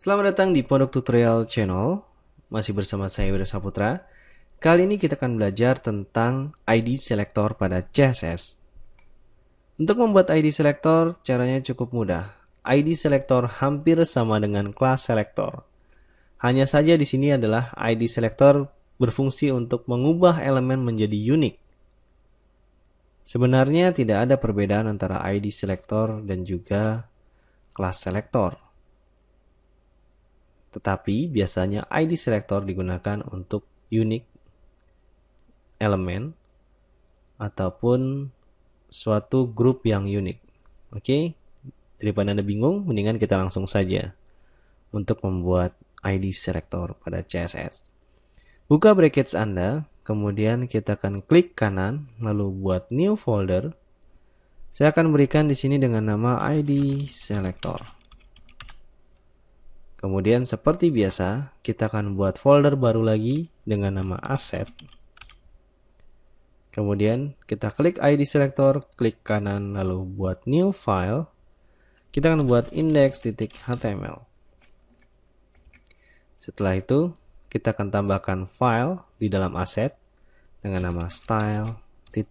Selamat datang di Pondok Tutorial Channel. Masih bersama saya Wira Saputra. Kali ini kita akan belajar tentang ID Selector pada CSS. Untuk membuat ID Selector, caranya cukup mudah. ID Selector hampir sama dengan Class Selector. Hanya saja di sini adalah ID Selector berfungsi untuk mengubah elemen menjadi unik. Sebenarnya tidak ada perbedaan antara ID Selector dan juga Class Selector. Tetapi biasanya ID Selector digunakan untuk unique elemen ataupun suatu grup yang unik. Oke, daripada Anda bingung, mendingan kita langsung saja untuk membuat ID Selector pada CSS. Buka brackets Anda, kemudian kita akan klik kanan, lalu buat new folder. Saya akan berikan di sini dengan nama ID Selector. Kemudian seperti biasa, kita akan buat folder baru lagi dengan nama asset. Kemudian kita klik ID Selector, klik kanan lalu buat new file. Kita akan buat index.html. Setelah itu, kita akan tambahkan file di dalam asset dengan nama style.css.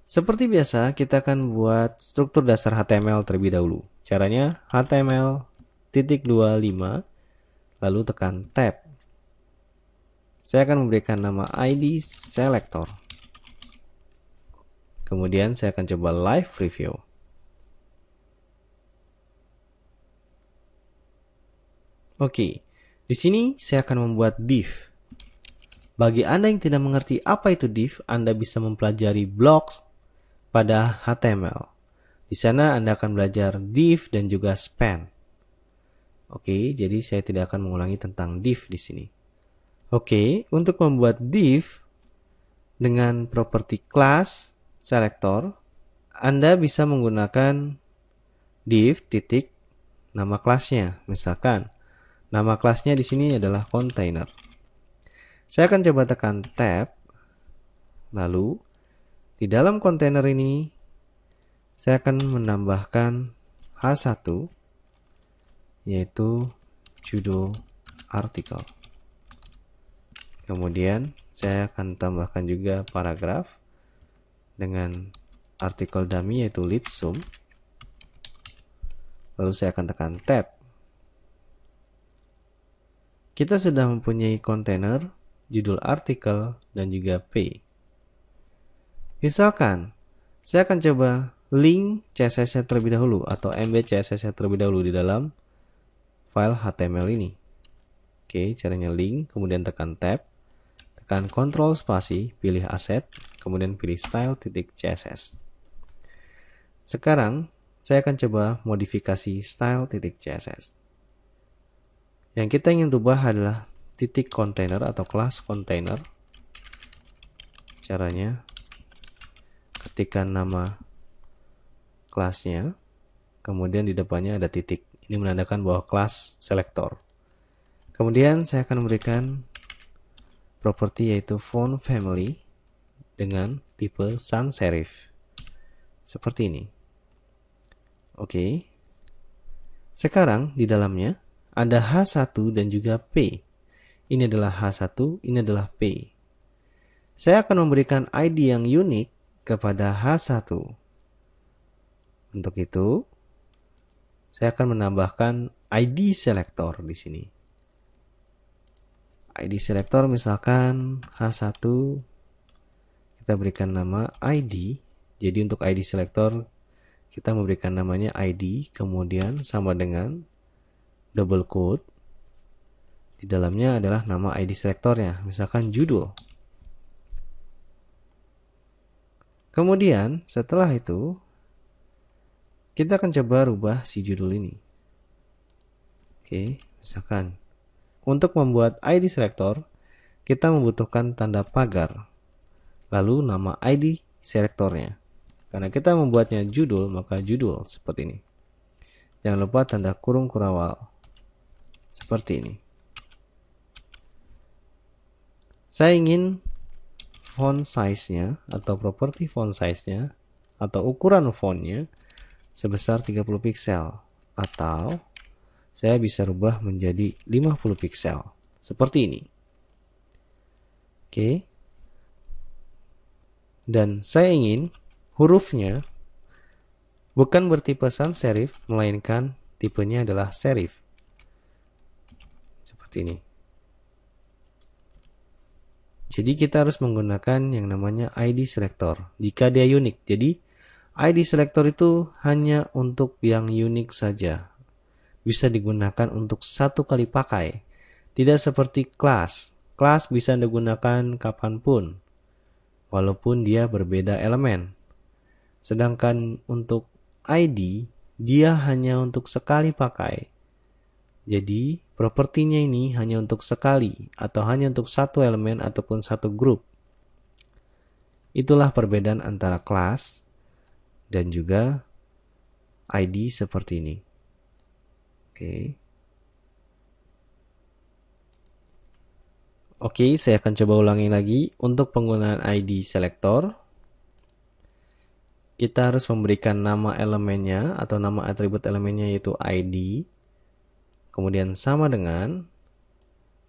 Seperti biasa, kita akan buat struktur dasar HTML terlebih dahulu. Caranya HTML.25 lalu tekan tab. Saya akan memberikan nama ID Selector. Kemudian saya akan coba live preview. Oke, di sini saya akan membuat div. Bagi Anda yang tidak mengerti apa itu div, Anda bisa mempelajari blocks pada HTML. Di sana Anda akan belajar div dan juga span. Oke, jadi saya tidak akan mengulangi tentang div di sini. Oke, untuk membuat div dengan properti class selector, Anda bisa menggunakan div titik nama kelasnya. Misalkan nama kelasnya di sini adalah container. Saya akan coba tekan tab. Lalu di dalam kontainer ini saya akan menambahkan H1 yaitu judul artikel. Kemudian saya akan tambahkan juga paragraf dengan artikel dummy yaitu lipsum. Lalu saya akan tekan tab. Kita sudah mempunyai kontainer, judul artikel, dan juga p. Misalkan saya akan coba link CSS-nya terlebih dahulu atau embed CSS-nya terlebih dahulu di dalam file HTML ini. Oke, caranya link, kemudian tekan tab, tekan Ctrl spasi, pilih asset, kemudian pilih style.css. Sekarang saya akan coba modifikasi style.css. Yang kita ingin rubah adalah titik container atau kelas container. Caranya ketikkan nama kelasnya, kemudian di depannya ada titik. Ini menandakan bahwa kelas selector. Kemudian saya akan memberikan properti yaitu font family dengan tipe sans serif. Seperti ini. Oke. Sekarang di dalamnya ada H1 dan juga P. Ini adalah H1, ini adalah P. Saya akan memberikan ID yang unik kepada H1. Untuk itu, saya akan menambahkan ID Selector di sini. ID Selector misalkan H1, kita berikan nama ID. Jadi untuk ID Selector, kita memberikan namanya ID, kemudian sama dengan double quote. Di dalamnya adalah nama ID Selectornya, misalkan judul. Kemudian setelah itu, kita akan coba rubah si judul ini. Oke, misalkan untuk membuat ID Selector, kita membutuhkan tanda pagar, lalu nama ID Selectornya. Karena kita membuatnya judul, maka judul seperti ini. Jangan lupa tanda kurung kurawal, seperti ini. Saya ingin font size-nya atau properti font size-nya atau ukuran fontnya sebesar 30 pixel atau saya bisa rubah menjadi 50 pixel. Seperti ini. Oke. Dan saya ingin hurufnya bukan bertipe sans serif, melainkan tipenya adalah serif. Seperti ini. Jadi kita harus menggunakan yang namanya ID selector jika dia unik. Jadi ID selector itu hanya untuk yang unik saja. Bisa digunakan untuk satu kali pakai. Tidak seperti class. Class bisa digunakan kapanpun, walaupun dia berbeda elemen. Sedangkan untuk ID, dia hanya untuk sekali pakai. Jadi, propertinya ini hanya untuk sekali, atau hanya untuk satu elemen ataupun satu grup. Itulah perbedaan antara class dan juga ID seperti ini. Oke, saya akan coba ulangi lagi. Untuk penggunaan ID selector, kita harus memberikan nama elemennya atau nama atribut elemennya yaitu ID. Kemudian sama dengan,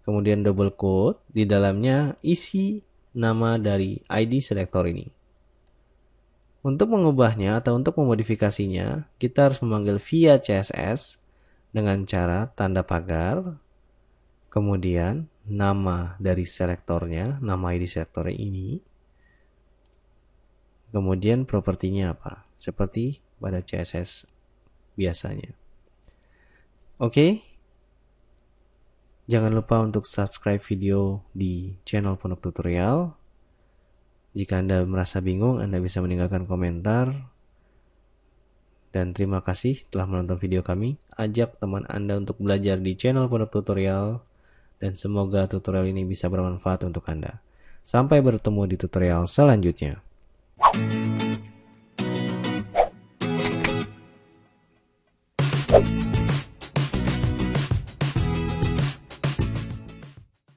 kemudian double quote, di dalamnya isi nama dari ID selector ini. Untuk mengubahnya atau untuk memodifikasinya, kita harus memanggil via CSS dengan cara tanda pagar, kemudian nama dari selektornya, nama ID selektornya ini, kemudian propertinya apa, seperti pada CSS biasanya. Oke. Jangan lupa untuk subscribe video di channel Pondok Tutorial. Jika Anda merasa bingung, Anda bisa meninggalkan komentar. Dan terima kasih telah menonton video kami. Ajak teman Anda untuk belajar di channel Pondok Tutorial. Dan semoga tutorial ini bisa bermanfaat untuk Anda. Sampai bertemu di tutorial selanjutnya.